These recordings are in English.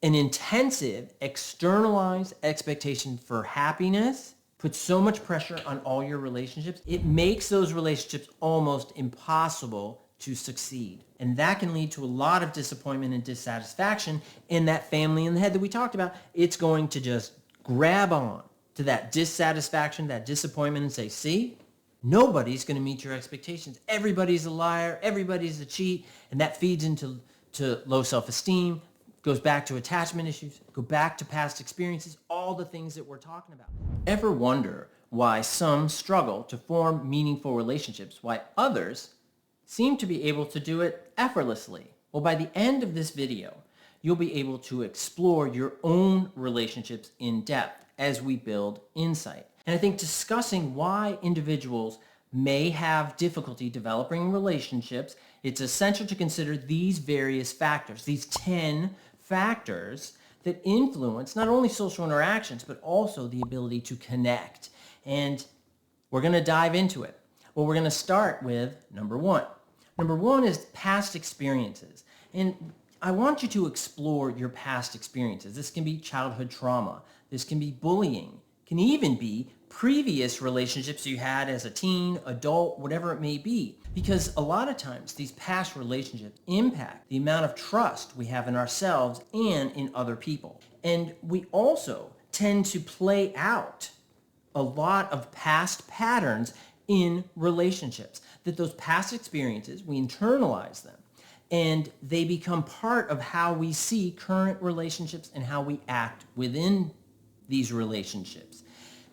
An intensive externalized expectation for happiness puts so much pressure on all your relationships, it makes those relationships almost impossible to succeed. And that can lead to a lot of disappointment and dissatisfaction in that family in the head that we talked about. It's going to just grab on to that dissatisfaction, that disappointment, and say, see, nobody's going to meet your expectations. Everybody's a liar. Everybody's a cheat. And that feeds into low self-esteem, goes back to attachment issues, go back to past experiences, all the things that we're talking about. Ever wonder why some struggle to form meaningful relationships, why others seem to be able to do it effortlessly? Well, by the end of this video, you'll be able to explore your own relationships in depth as we build insight. And I think discussing why individuals may have difficulty developing relationships, it's essential to consider these various factors, these 10 factors that influence not only social interactions, but also the ability to connect. And we're going to dive into it. Well, we're going to start with number one. Number one is past experiences. And I want you to explore your past experiences. This can be childhood trauma. This can be bullying. It can even be previous relationships you had as a teen, adult, whatever it may be. Because a lot of times these past relationships impact the amount of trust we have in ourselves and in other people. And we also tend to play out a lot of past patterns in relationships. That those past experiences, we internalize them and they become part of how we see current relationships and how we act within these relationships.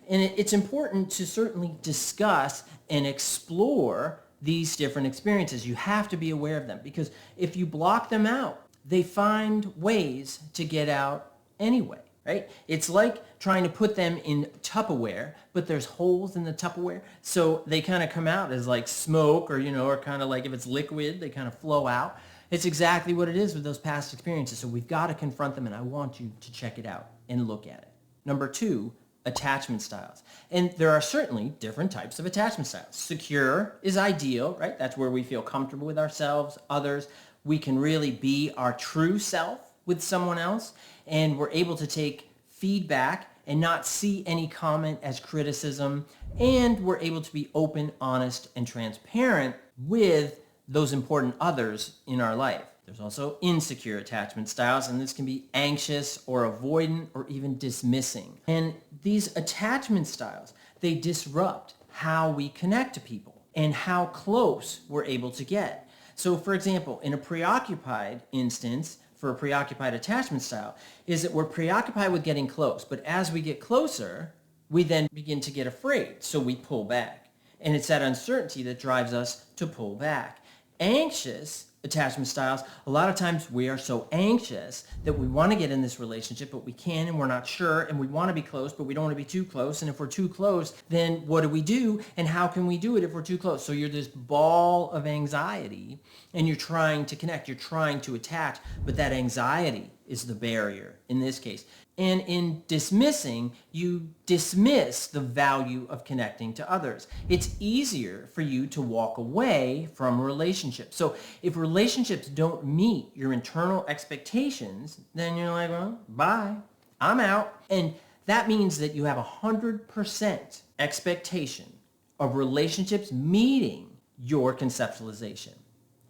And it's important to certainly discuss and explore these different experiences. You have to be aware of them because if you block them out, they find ways to get out anyway, right? It's like trying to put them in Tupperware, but there's holes in the Tupperware. So they kind of come out as like smoke or kind of like if it's liquid, they kind of flow out. It's exactly what it is with those past experiences. So we've got to confront them and I want you to check it out and look at it. Number two, attachment styles. And there are certainly different types of attachment styles. Secure is ideal, right? That's where we feel comfortable with ourselves, others. We can really be our true self with someone else, and we're able to take feedback and not see any comment as criticism, and we're able to be open, honest, and transparent with those important others in our life. There's also insecure attachment styles, and this can be anxious or avoidant or even dismissing. And these attachment styles, they disrupt how we connect to people and how close we're able to get. So for example, in a preoccupied instance, for a preoccupied attachment style, is that we're preoccupied with getting close, but as we get closer, we then begin to get afraid, so we pull back. And it's that uncertainty that drives us to pull back. Anxious attachment styles, a lot of times we are so anxious that we want to get in this relationship, but we can't and we're not sure, and we want to be close, but we don't want to be too close. And if we're too close, then what do we do? And how can we do it if we're too close? So you're this ball of anxiety and you're trying to connect, you're trying to attach, but that anxiety is the barrier in this case. And in dismissing, you dismiss the value of connecting to others. It's easier for you to walk away from relationships. So if relationships don't meet your internal expectations, then you're like, well, bye, I'm out. And that means that you have 100% expectation of relationships meeting your conceptualization.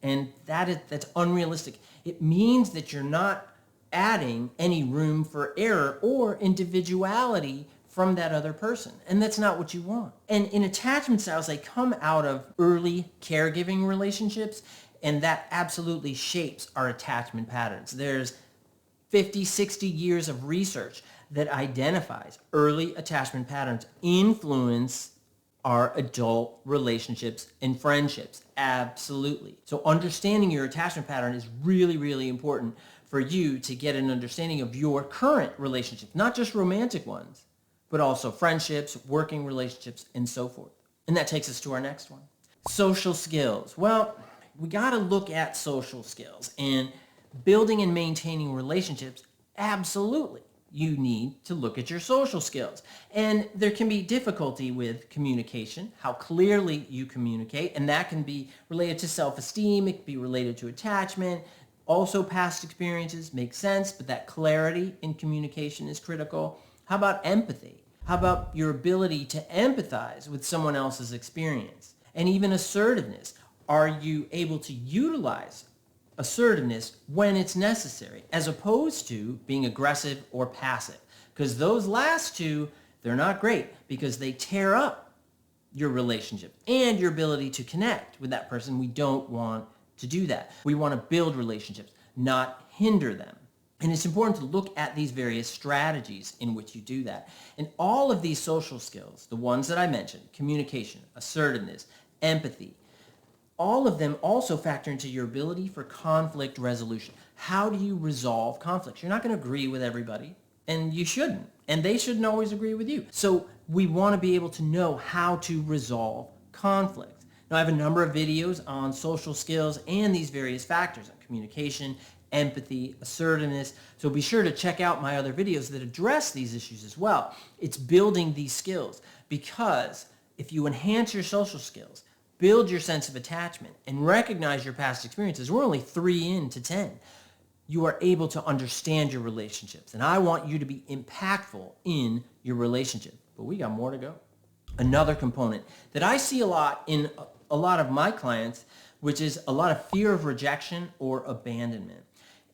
And that's unrealistic. It means that you're not adding any room for error or individuality from that other person. And that's not what you want. And in attachment styles, they come out of early caregiving relationships, and that absolutely shapes our attachment patterns. There's 50, 60 years of research that identifies early attachment patterns influence our adult relationships and friendships. Absolutely. So understanding your attachment pattern is really, really important for you to get an understanding of your current relationships, not just romantic ones, but also friendships, working relationships, and so forth. And that takes us to our next one. Social skills. Well, we got to look at social skills, and building and maintaining relationships, absolutely. You need to look at your social skills. And there can be difficulty with communication, how clearly you communicate, and that can be related to self-esteem, it can be related to attachment, Also, past experiences make sense, but that clarity in communication is critical. How about empathy? How about your ability to empathize with someone else's experience? And even assertiveness. Are you able to utilize assertiveness when it's necessary, as opposed to being aggressive or passive? Because those last two, they're not great because they tear up your relationship and your ability to connect with that person. We don't want to do that. We want to build relationships, not hinder them. And it's important to look at these various strategies in which you do that. And all of these social skills, the ones that I mentioned, communication, assertiveness, empathy, all of them also factor into your ability for conflict resolution. How do you resolve conflicts? You're not going to agree with everybody, and you shouldn't. And they shouldn't always agree with you. So we want to be able to know how to resolve conflict. Now, I have a number of videos on social skills and these various factors on communication, empathy, assertiveness. So be sure to check out my other videos that address these issues as well. It's building these skills, because if you enhance your social skills, build your sense of attachment, and recognize your past experiences, we're only 3 into 10. You are able to understand your relationships. And I want you to be impactful in your relationship. But we got more to go. Another component that I see a lot in a lot of my clients, which is a lot of fear of rejection or abandonment.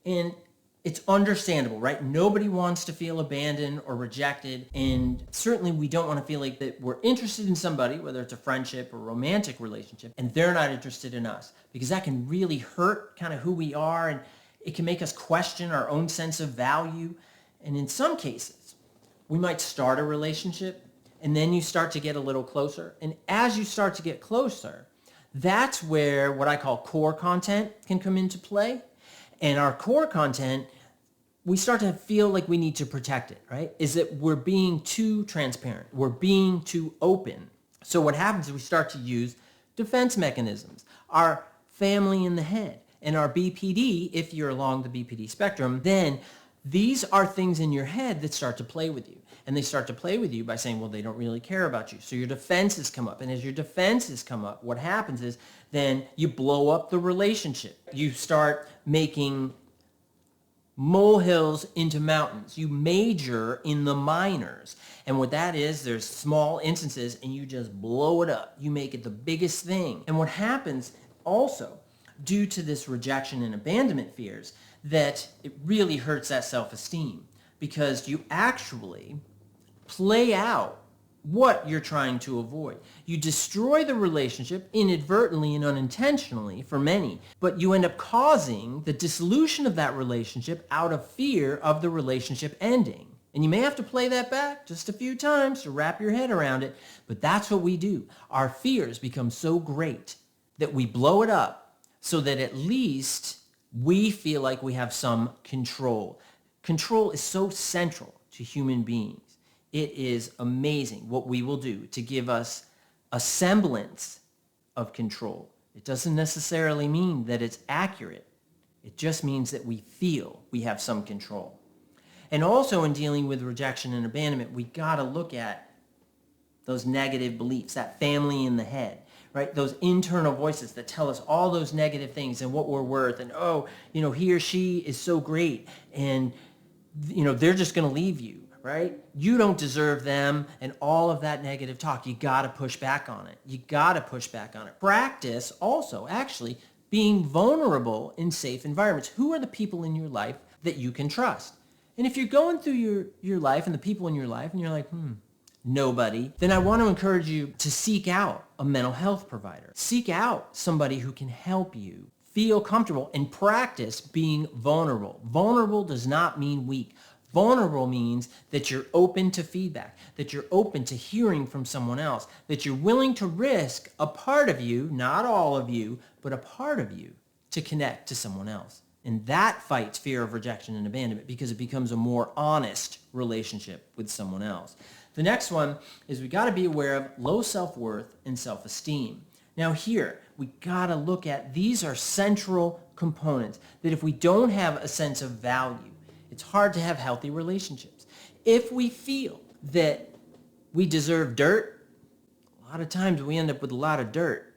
And it's understandable, right? Nobody wants to feel abandoned or rejected. And certainly we don't want to feel like that we're interested in somebody, whether it's a friendship or romantic relationship, and they're not interested in us, because that can really hurt kind of who we are, and it can make us question our own sense of value. And in some cases, we might start a relationship and then you start to get a little closer. And as you start to get closer, that's where what I call core content can come into play. And our core content, we start to feel like we need to protect it, right? Is that we're being too transparent. We're being too open. So what happens is we start to use defense mechanisms, our family in the head, and our BPD, if you're along the BPD spectrum. Then these are things in your head that start to play with you. And they start to play with you by saying, well, they don't really care about you. So your defenses come up. And as your defenses come up, what happens is then you blow up the relationship. You start making molehills into mountains. You major in the minors. And what that is, there's small instances and you just blow it up. You make it the biggest thing. And what happens also, due to this rejection and abandonment fears, that it really hurts that self-esteem, because you actually play out what you're trying to avoid. You destroy the relationship inadvertently and unintentionally for many, but you end up causing the dissolution of that relationship out of fear of the relationship ending. And you may have to play that back just a few times to wrap your head around it, but that's what we do. Our fears become so great that we blow it up so that at least we feel like we have some control. Control is so central to human beings. It is amazing what we will do to give us a semblance of control. It doesn't necessarily mean that it's accurate. It just means that we feel we have some control. And also in dealing with rejection and abandonment, we got to look at those negative beliefs, that family in the head, right? Those internal voices that tell us all those negative things and what we're worth, and he or she is so great, and they're just going to leave you. Right? You don't deserve them, and all of that negative talk. You got to push back on it. You got to push back on it. Practice also actually being vulnerable in safe environments. Who are the people in your life that you can trust? And if you're going through your life and the people in your life and you're like, nobody, then I want to encourage you to seek out a mental health provider. Seek out somebody who can help you feel comfortable and practice being vulnerable. Vulnerable does not mean weak. Vulnerable means that you're open to feedback, that you're open to hearing from someone else, that you're willing to risk a part of you, not all of you, but a part of you, to connect to someone else. And that fights fear of rejection and abandonment, because it becomes a more honest relationship with someone else. The next one is we got to be aware of low self-worth and self-esteem. Now here, we got to look at, these are central components that if we don't have a sense of value, it's hard to have healthy relationships. If we feel that we deserve dirt, a lot of times we end up with a lot of dirt.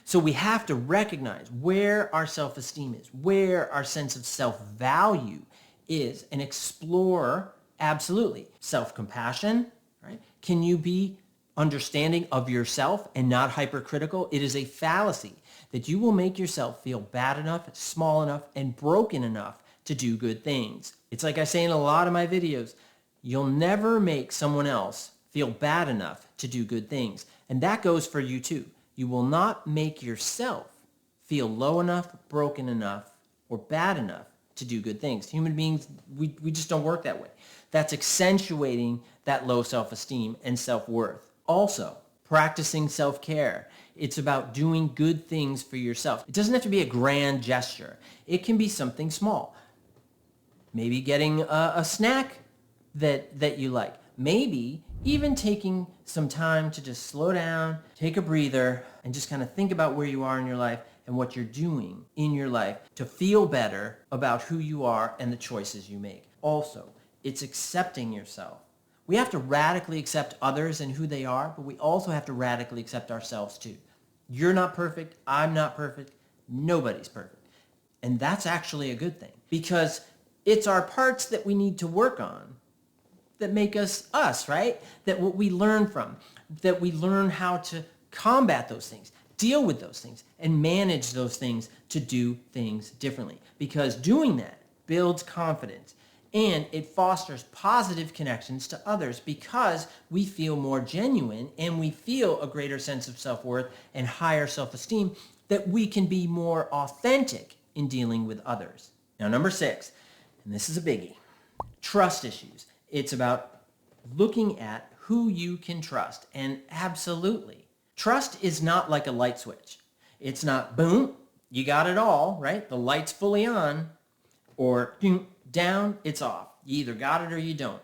So we have to recognize where our self-esteem is, where our sense of self-value is, and explore, absolutely, self-compassion, right? Can you be understanding of yourself and not hypercritical? It is a fallacy that you will make yourself feel bad enough, small enough, and broken enough to do good things. It's like I say in a lot of my videos, you'll never make someone else feel bad enough to do good things. And that goes for you too. You will not make yourself feel low enough, broken enough, or bad enough to do good things. Human beings, we just don't work that way. That's accentuating that low self-esteem and self-worth. Also, practicing self-care. It's about doing good things for yourself. It doesn't have to be a grand gesture. It can be something small. Maybe getting a snack that you like. Maybe even taking some time to just slow down, take a breather, and just kind of think about where you are in your life and what you're doing in your life to feel better about who you are and the choices you make. Also, it's accepting yourself. We have to radically accept others and who they are, but we also have to radically accept ourselves too. You're not perfect. I'm not perfect. Nobody's perfect. And that's actually a good thing because it's our parts that we need to work on that make us us, right? That what we learn from, that we learn how to combat those things, deal with those things, and manage those things to do things differently. Because doing that builds confidence and it fosters positive connections to others because we feel more genuine and we feel a greater sense of self-worth and higher self-esteem that we can be more authentic in dealing with others. Now, number 6, and this is a biggie, trust issues. It's about looking at who you can trust. And absolutely, trust is not like a light switch. It's not, boom, you got it all, right? The light's fully on, or down, it's off. You either got it or you don't.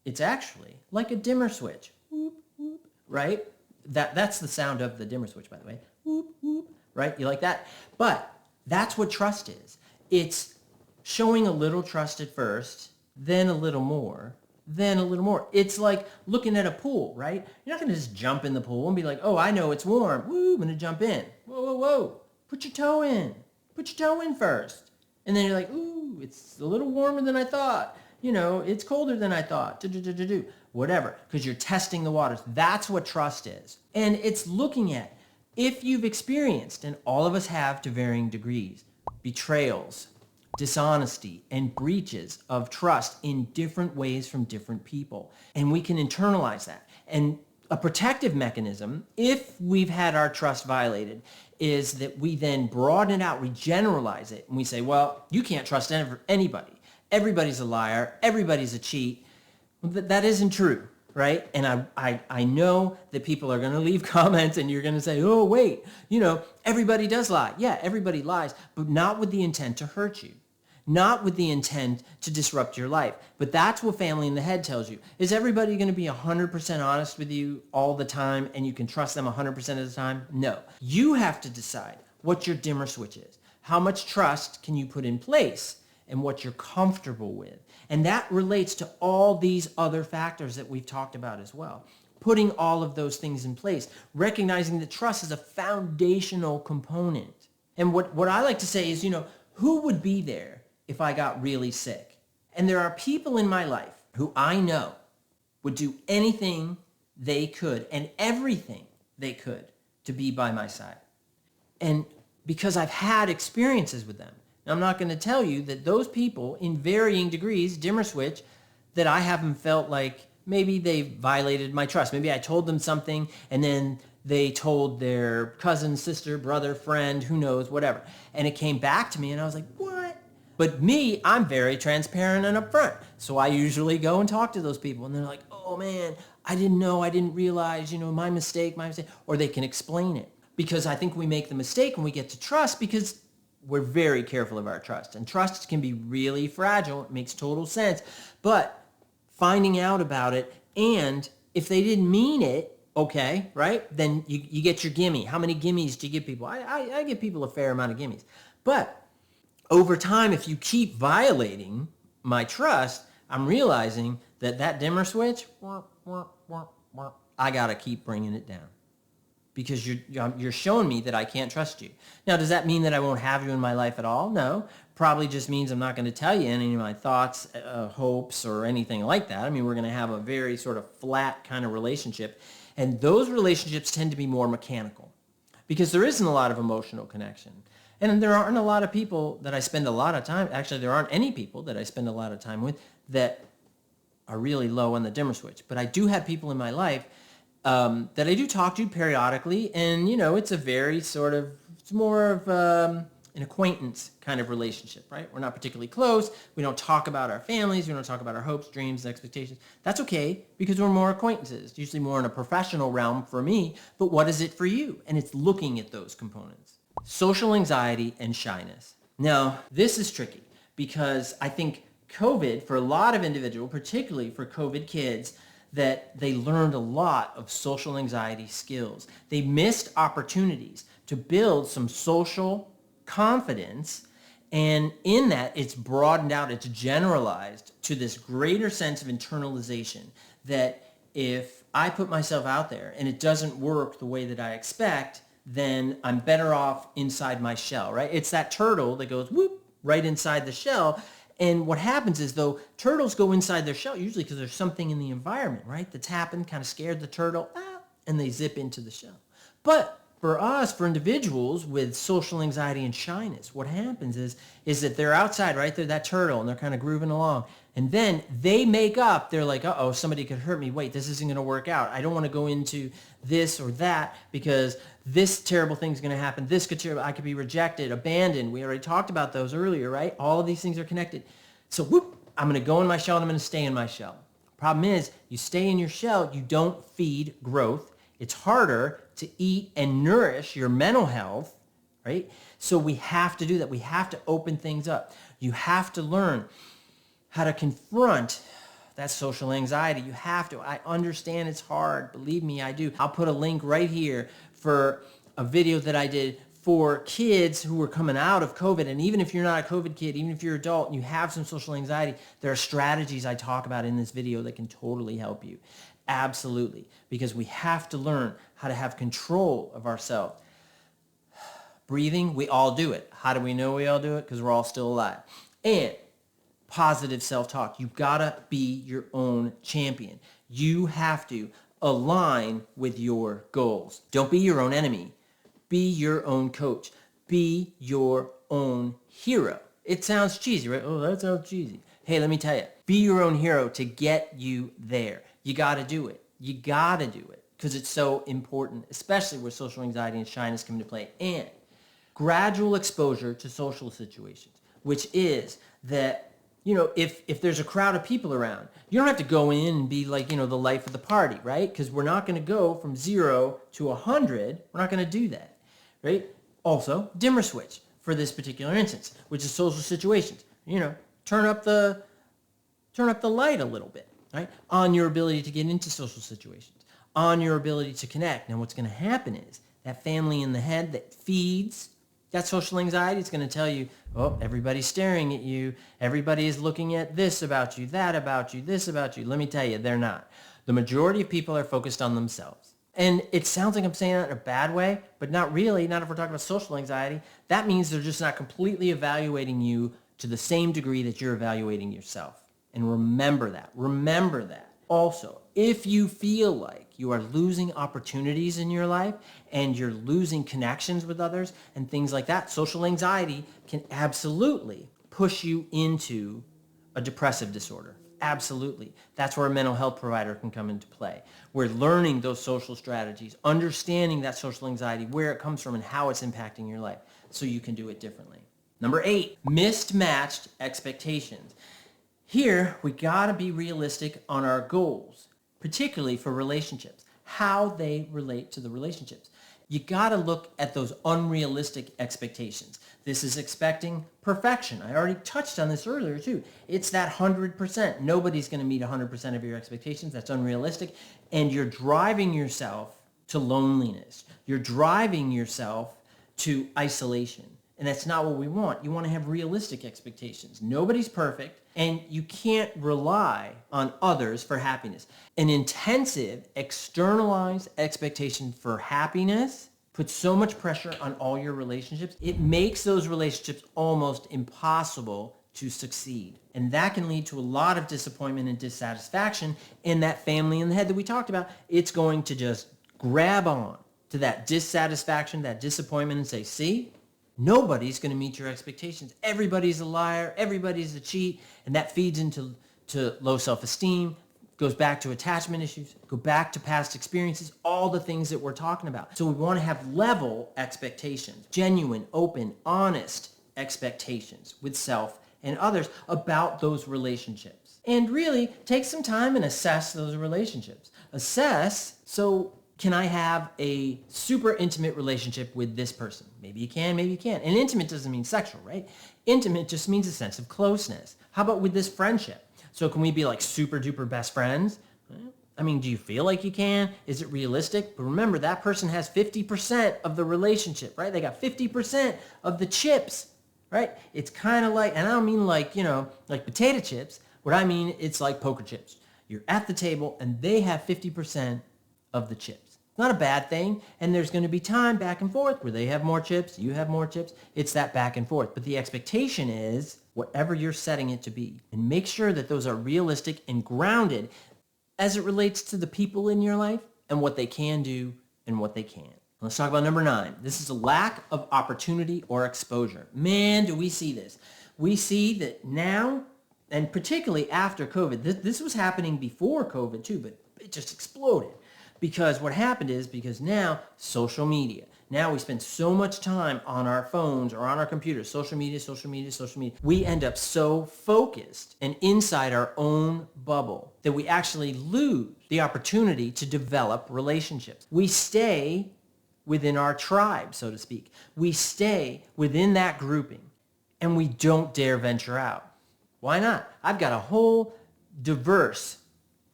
It's actually like a dimmer switch, whoop, whoop, right? That's the sound of the dimmer switch, by the way. Whoop, whoop, right? You like that? But that's what trust is. It's showing a little trust at first, then a little more, then a little more. It's like looking at a pool, right? You're not going to just jump in the pool and be like, oh, I know it's warm. Woo, I'm going to jump in. Whoa, whoa, whoa. Put your toe in. Put your toe in first. And then you're like, ooh, it's a little warmer than I thought. You know, it's colder than I thought. Whatever, because you're testing the waters. That's what trust is. And it's looking at if you've experienced, and all of us have to varying degrees, betrayals, dishonesty, and breaches of trust in different ways from different people. And we can internalize that. And a protective mechanism, if we've had our trust violated, is that we then broaden it out, we generalize it, and we say, well, you can't trust anybody. Everybody's a liar. Everybody's a cheat. Well, that isn't true, right? And I know that people are going to leave comments and you're going to say, oh, wait, everybody does lie. Yeah, everybody lies, but not with the intent to hurt you. Not with the intent to disrupt your life. But that's what Family in the Head tells you. Is everybody going to be 100% honest with you all the time and you can trust them 100% of the time? No. You have to decide what your dimmer switch is. How much trust can you put in place and what you're comfortable with? And that relates to all these other factors that we've talked about as well. Putting all of those things in place, recognizing that trust is a foundational component. And what I like to say is, who would be there if I got really sick? And there are people in my life who I know would do anything they could and everything they could to be by my side. And because I've had experiences with them. Now, I'm not going to tell you that those people in varying degrees, dimmer switch, that I haven't felt like maybe they violated my trust. Maybe I told them something and then they told their cousin, sister, brother, friend, who knows, whatever. And it came back to me and I was like, what? But me, I'm very transparent and upfront. So I usually go and talk to those people and they're like, oh man, I didn't know, I didn't realize, my mistake. Or they can explain it. Because I think we make the mistake when we get to trust because we're very careful of our trust. And trust can be really fragile. It makes total sense. But finding out about it, and if they didn't mean it, okay, right? Then you get your gimme. How many gimmies do you give people? I give people a fair amount of gimmies. But over time, if you keep violating my trust, I'm realizing that dimmer switch, I got to keep bringing it down. because you're showing me that I can't trust you. Now, does that mean that I won't have you in my life at all? No. Probably just means I'm not going to tell you any of my thoughts, hopes, or anything like that. I mean, we're going to have a very sort of flat kind of relationship. And those relationships tend to be more mechanical because there isn't a lot of emotional connection. And there aren't a lot of people that I spend a lot of time, actually there aren't any people that I spend a lot of time with that are really low on the dimmer switch. But I do have people in my life that I do talk to periodically, and it's a very sort of, it's more of an acquaintance kind of relationship, right? We're not particularly close. We don't talk about our families. We don't talk about our hopes, dreams, expectations. That's okay because we're more acquaintances, usually more in a professional realm for me, but what is it for you? And it's looking at those components. Social anxiety and shyness. Now, this is tricky because I think COVID, for a lot of individuals, particularly for COVID kids, that they learned a lot of social anxiety skills. They missed opportunities to build some social confidence, and in that, it's broadened out, it's generalized to this greater sense of internalization that if I put myself out there and it doesn't work the way that I expect, then I'm better off inside my shell, right? It's that turtle that goes whoop right inside the shell. And what happens is, though, turtles go inside their shell, usually because there's something in the environment, right, that's happened, kind of scared the turtle, and they zip into the shell. But for us, for individuals with social anxiety and shyness, what happens is that they're outside, right? They're that turtle, and they're kind of grooving along. And then they make up, they're like, uh-oh, somebody could hurt me. Wait, this isn't going to work out. I don't want to go into this or that because this terrible thing's going to happen. This could I could be rejected, abandoned. We already talked about those earlier, right? All of these things are connected. So whoop, I'm going to go in my shell and I'm going to stay in my shell. Problem is, you stay in your shell, you don't feed growth. It's harder to eat and nourish your mental health, right? So we have to do that. We have to open things up. You have to learn how to confront that social anxiety. You have to. I understand it's hard. Believe me, I do. I'll put a link right here for a video that I did for kids who were coming out of COVID. And even if you're not a COVID kid, even if you're an adult and you have some social anxiety, there are strategies I talk about in this video that can totally help you. Absolutely. Because we have to learn how to have control of ourselves. Breathing, we all do it. How do we know we all do it? Because we're all still alive. And positive self-talk. You've got to be your own champion. You have to align with your goals. Don't be your own enemy. Be your own coach. Be your own hero. It sounds cheesy, right? Oh, that sounds cheesy. Hey, let me tell you. Be your own hero to get you there. You got to do it. You got to do it because it's so important, especially where social anxiety and shyness come into play. And gradual exposure to social situations, which is that if there's a crowd of people around, you don't have to go in and be like, the life of the party, right? Because we're not going to go from 0 to 100. We're not going to do that, right? Also, dimmer switch for this particular instance, which is social situations. Turn up the light a little bit, right? On your ability to get into social situations, on your ability to connect. Now, what's going to happen is that family in the head that feeds that social anxiety, it's going to tell you, oh, everybody's staring at you. Everybody is looking at this about you, that about you, this about you. Let me tell you, they're not. The majority of people are focused on themselves. And it sounds like I'm saying that in a bad way, but not really, not if we're talking about social anxiety. That means they're just not completely evaluating you to the same degree that you're evaluating yourself. And remember that. Remember that. Also, if you feel like you are losing opportunities in your life and you're losing connections with others and things like that, social anxiety can absolutely push you into a depressive disorder. Absolutely. That's where a mental health provider can come into play. We're learning those social strategies, understanding that social anxiety, where it comes from and how it's impacting your life so you can do it differently. Number 8, mismatched expectations. Here, we got to be realistic on our goals, particularly for relationships, how they relate to the relationships. You got to look at those unrealistic expectations. This is expecting perfection. I already touched on this earlier too. It's that 100%. Nobody's going to meet 100% of your expectations. That's unrealistic. And you're driving yourself to loneliness. You're driving yourself to isolation. And that's not what we want. You want to have realistic expectations. Nobody's perfect, and you can't rely on others for happiness. An intensive, externalized expectation for happiness puts so much pressure on all your relationships. It makes those relationships almost impossible to succeed. And that can lead to a lot of disappointment and dissatisfaction in that family in the head that we talked about. It's going to just grab on to that dissatisfaction, that disappointment, and say, see, nobody's going to meet your expectations. Everybody's a liar. Everybody's a cheat. And that feeds into low self-esteem, goes back to attachment issues, go back to past experiences, all the things that we're talking about. So we want to have level expectations, genuine, open, honest expectations with self and others about those relationships. And really take some time and assess those relationships. Assess, so can I have a super intimate relationship with this person? Maybe you can, maybe you can't. And intimate doesn't mean sexual, right? Intimate just means a sense of closeness. How about with this friendship? So can we be like super duper best friends? I mean, do you feel like you can? Is it realistic? But remember, that person has 50% of the relationship, right? They got 50% of the chips, right? It's kind of like, and I don't mean like, like potato chips. What I mean, it's like poker chips. You're at the table and they have 50% of the chips. Not a bad thing, and there's going to be time back and forth where they have more chips, you have more chips. It's that back and forth. But the expectation is whatever you're setting it to be. And make sure that those are realistic and grounded as it relates to the people in your life and what they can do and what they can't. Let's talk about number 9. This is a lack of opportunity or exposure. Man, do we see this. We see that now, and particularly after COVID, this was happening before COVID too, but it just exploded. Because what happened is, because now social media, now we spend so much time on our phones or on our computers, social media. We end up so focused and inside our own bubble that we actually lose the opportunity to develop relationships. We stay within our tribe, so to speak. We stay within that grouping and we don't dare venture out. Why not? I've got a whole diverse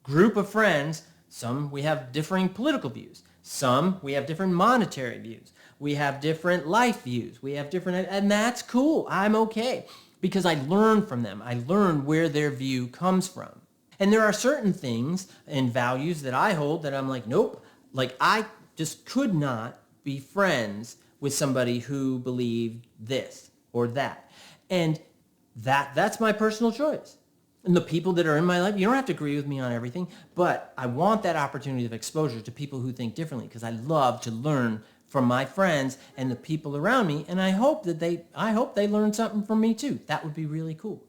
group of friends. Some we have differing political views. Some we have different monetary views. We have different life views. We have different, and that's cool. I'm okay because I learn from them. I learn where their view comes from. And there are certain things and values that I hold that I'm like, nope. Like I just could not be friends with somebody who believed this or that. And that's my personal choice. And the people that are in my life, you don't have to agree with me on everything, but I want that opportunity of exposure to people who think differently because I love to learn from my friends and the people around me, and I hope they learn something from me too. That would be really cool.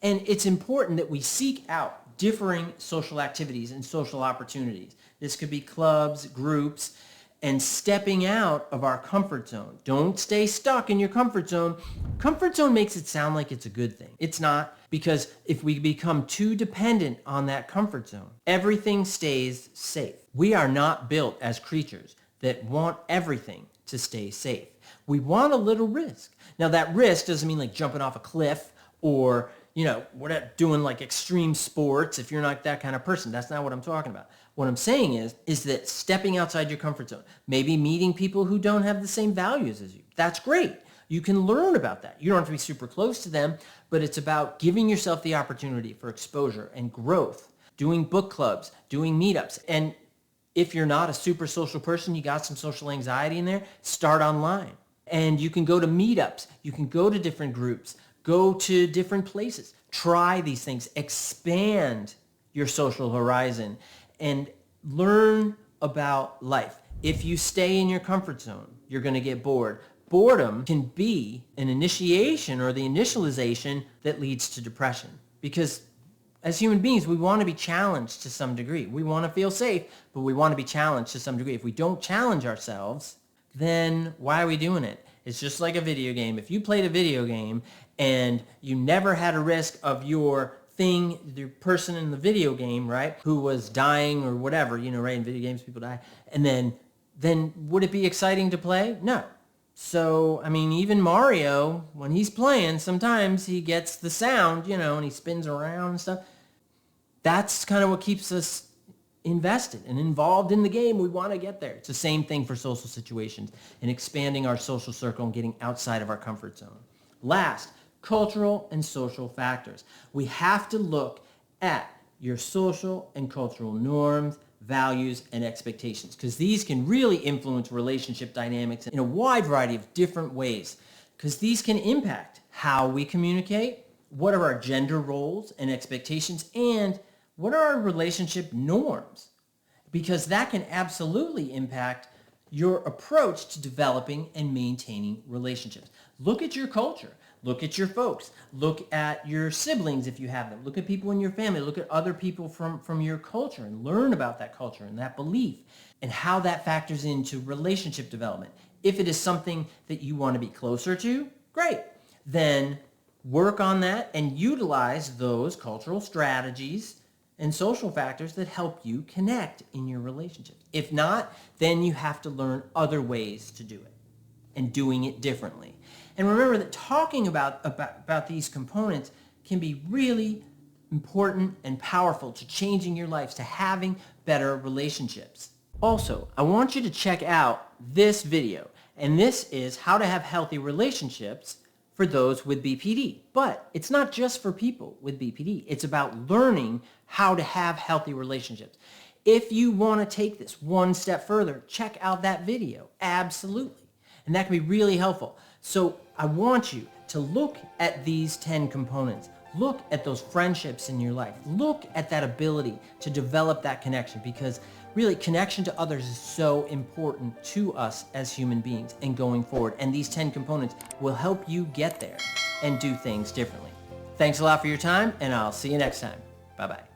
And it's important that we seek out differing social activities and social opportunities. This could be clubs, groups, and stepping out of our comfort zone. Don't stay stuck in your comfort zone. Comfort zone makes it sound like it's a good thing. It's not, because if we become too dependent on that comfort zone, everything stays safe. We are not built as creatures that want everything to stay safe. We want a little risk. Now that risk doesn't mean like jumping off a cliff or, we're not doing like extreme sports if you're not that kind of person. That's not what I'm talking about. What I'm saying is that stepping outside your comfort zone, maybe meeting people who don't have the same values as you. That's great. You can learn about that. You don't have to be super close to them, but it's about giving yourself the opportunity for exposure and growth, doing book clubs, doing meetups. And if you're not a super social person, you got some social anxiety in there, start online. And you can go to meetups. You can go to different groups, go to different places, try these things, expand your social horizon, and learn about life. If you stay in your comfort zone, you're going to get bored. Boredom can be an initiation or the initialization that leads to depression. Because as human beings, we want to be challenged to some degree. We want to feel safe, but we want to be challenged to some degree. If we don't challenge ourselves, then why are we doing it? It's just like a video game. If you played a video game and you never had a risk of your the person in the video game, right, who was dying or whatever, right, in video games people die, and then would it be exciting to play? No. So, I mean, even Mario, when he's playing, sometimes he gets the sound, and he spins around and stuff. That's kind of what keeps us invested and involved in the game. We want to get there. It's the same thing for social situations and expanding our social circle and getting outside of our comfort zone. Last, cultural and social factors. We have to look at your social and cultural norms, values, and expectations, because these can really influence relationship dynamics in a wide variety of different ways, because these can impact how we communicate, what are our gender roles and expectations, and what are our relationship norms, because that can absolutely impact your approach to developing and maintaining relationships. Look at your culture. Look at your folks. Look at your siblings if you have them. Look at people in your family. Look at other people from your culture and learn about that culture and that belief and how that factors into relationship development. If it is something that you want to be closer to, great. Then work on that and utilize those cultural strategies and social factors that help you connect in your relationships. If not, then you have to learn other ways to do it and doing it differently. And remember that talking about these components can be really important and powerful to changing your lives, to having better relationships. Also, I want you to check out this video, and this is how to have healthy relationships for those with BPD. But it's not just for people with BPD. It's about learning how to have healthy relationships. If you want to take this one step further, check out that video. Absolutely. And that can be really helpful. So I want you to look at these 10 components. Look at those friendships in your life. Look at that ability to develop that connection, because really connection to others is so important to us as human beings and going forward. And these 10 components will help you get there and do things differently. Thanks a lot for your time, and I'll see you next time. Bye-bye.